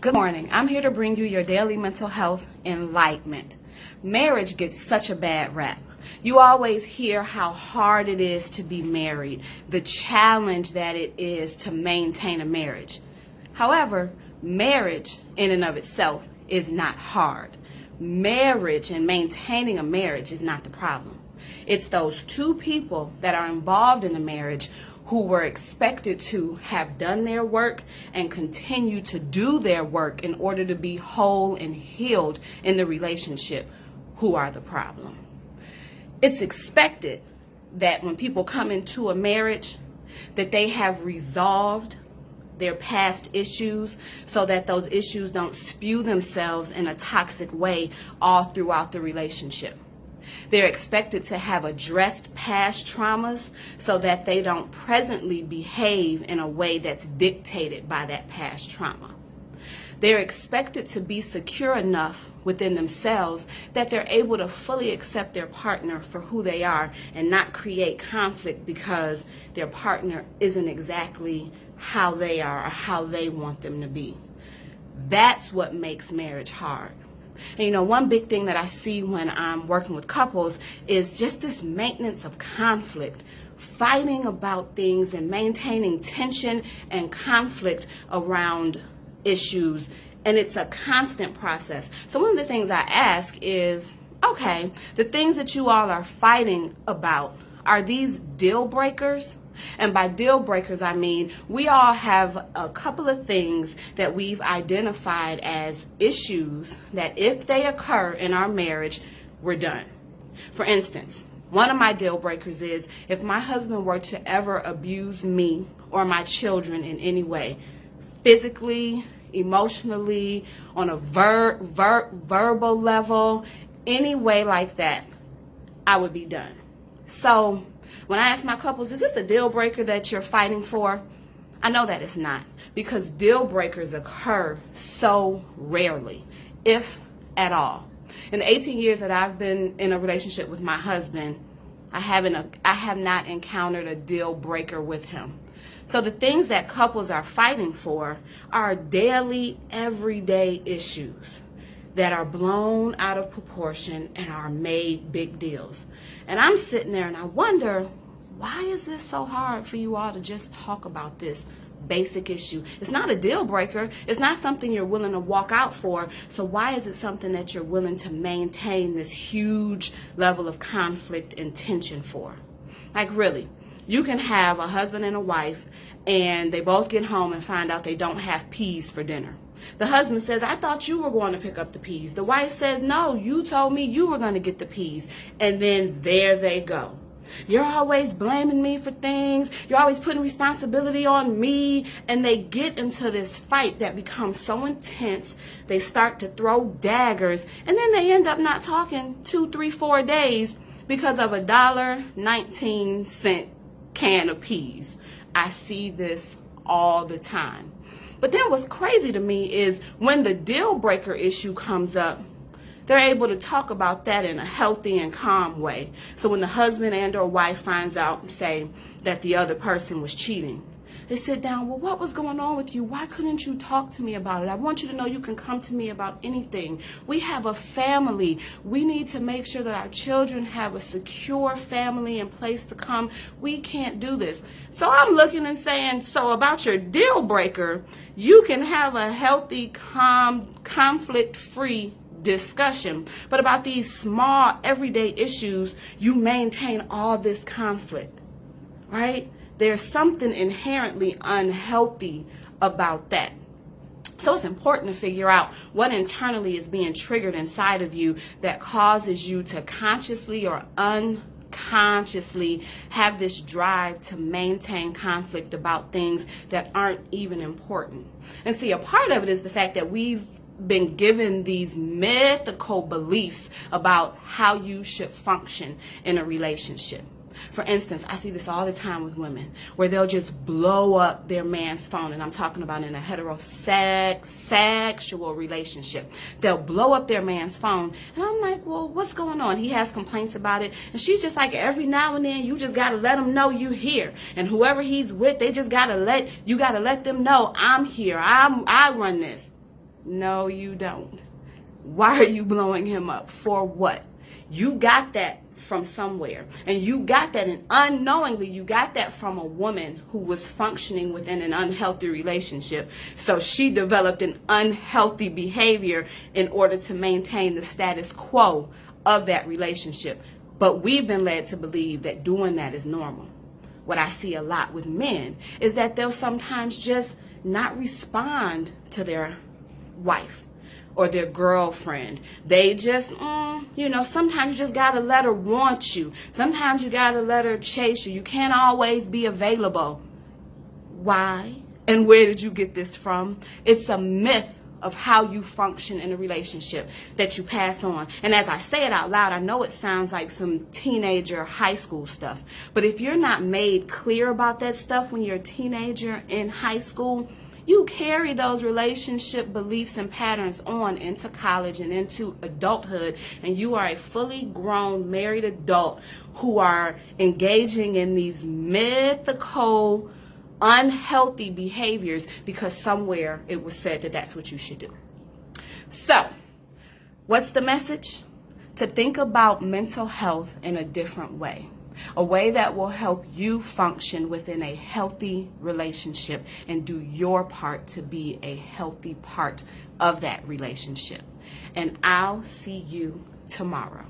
Good morning. I'm here to bring you your daily mental health enlightenment. Marriage gets such a bad rap. You always hear how hard it is to be married, the challenge that it is to maintain a marriage. However, marriage in and of itself is not hard. Marriage and maintaining a marriage is not the problem. It's those two people that are involved in a marriage who were expected to have done their work and continue to do their work in order to be whole and healed in the relationship, who are the problem. It's expected that when people come into a marriage, that they have resolved their past issues so that those issues don't spew themselves in a toxic way all throughout the relationship. They're expected to have addressed past traumas so that they don't presently behave in a way that's dictated by that past trauma. They're expected to be secure enough within themselves that they're able to fully accept their partner for who they are and not create conflict because their partner isn't exactly how they are or how they want them to be. That's what makes marriage hard. And one big thing that I see when I'm working with couples is just this maintenance of conflict, fighting about things and maintaining tension and conflict around issues. And it's a constant process. So one of the things I ask is, okay, the things that you all are fighting about, are these deal breakers? And by deal breakers, I mean we all have a couple of things that we've identified as issues that if they occur in our marriage, we're done. For instance, one of my deal breakers is if my husband were to ever abuse me or my children in any way, physically, emotionally, on a verbal level, any way like that, I would be done. So when I ask my couples, is this a deal breaker that you're fighting for? I know that it's not, because deal breakers occur so rarely, if at all. In the 18 years that I've been in a relationship with my husband, I have not encountered a deal breaker with him. So the things that couples are fighting for are daily, everyday issues that are blown out of proportion and are made big deals. And I'm sitting there and I wonder, why is this so hard for you all to just talk about this basic issue? It's not a deal breaker. It's not something you're willing to walk out for. So why is it something that you're willing to maintain this huge level of conflict and tension for? Like really, you can have a husband and a wife and they both get home and find out they don't have peas for dinner. The husband says, I thought you were going to pick up the peas. The wife says, no, you told me you were going to get the peas. And then there they go. You're always blaming me for things. You're always putting responsibility on me. And they get into this fight that becomes so intense. They start to throw daggers. And then they end up not talking 2, 3, 4 days because of $1.19 can of peas. I see this all the time. But then what's crazy to me is when the deal breaker issue comes up, they're able to talk about that in a healthy and calm way. So when the husband and or wife finds out, say, that the other person was cheating, they sit down, well, what was going on with you? Why couldn't you talk to me about it? I want you to know you can come to me about anything. We have a family. We need to make sure that our children have a secure family and place to come. We can't do this. So I'm looking and saying, so about your deal breaker, you can have a healthy, calm, conflict-free discussion. But about these small, everyday issues, you maintain all this conflict, right? There's something inherently unhealthy about that. So it's important to figure out what internally is being triggered inside of you that causes you to consciously or unconsciously have this drive to maintain conflict about things that aren't even important. And see, a part of it is the fact that we've been given these mythical beliefs about how you should function in a relationship. For instance, I see this all the time with women where they'll just blow up their man's phone, and I'm talking about in a heterosexual relationship. They'll blow up their man's phone, and I'm like, well, what's going on? He has complaints about it, and she's just like, every now and then you just got to let him know you here, and whoever he's with, they just got to let them know I'm here. I run this. No, you don't. Why are you blowing him up? For what? You got that from somewhere. And you got that, and unknowingly, you got that from a woman who was functioning within an unhealthy relationship. So she developed an unhealthy behavior in order to maintain the status quo of that relationship. But we've been led to believe that doing that is normal. What I see a lot with men is that they'll sometimes just not respond to their wife or their girlfriend. They just, sometimes you just gotta let her want you. Sometimes you gotta let her chase you. You can't always be available. Why? And where did you get this from? It's a myth of how you function in a relationship that you pass on. And as I say it out loud, I know it sounds like some teenager high school stuff. But if you're not made clear about that stuff when you're a teenager in high school, you carry those relationship beliefs and patterns on into college and into adulthood, and you are a fully grown married adult who are engaging in these mythical, unhealthy behaviors because somewhere it was said that that's what you should do. So, what's the message? To think about mental health in a different way. A way that will help you function within a healthy relationship and do your part to be a healthy part of that relationship. And I'll see you tomorrow.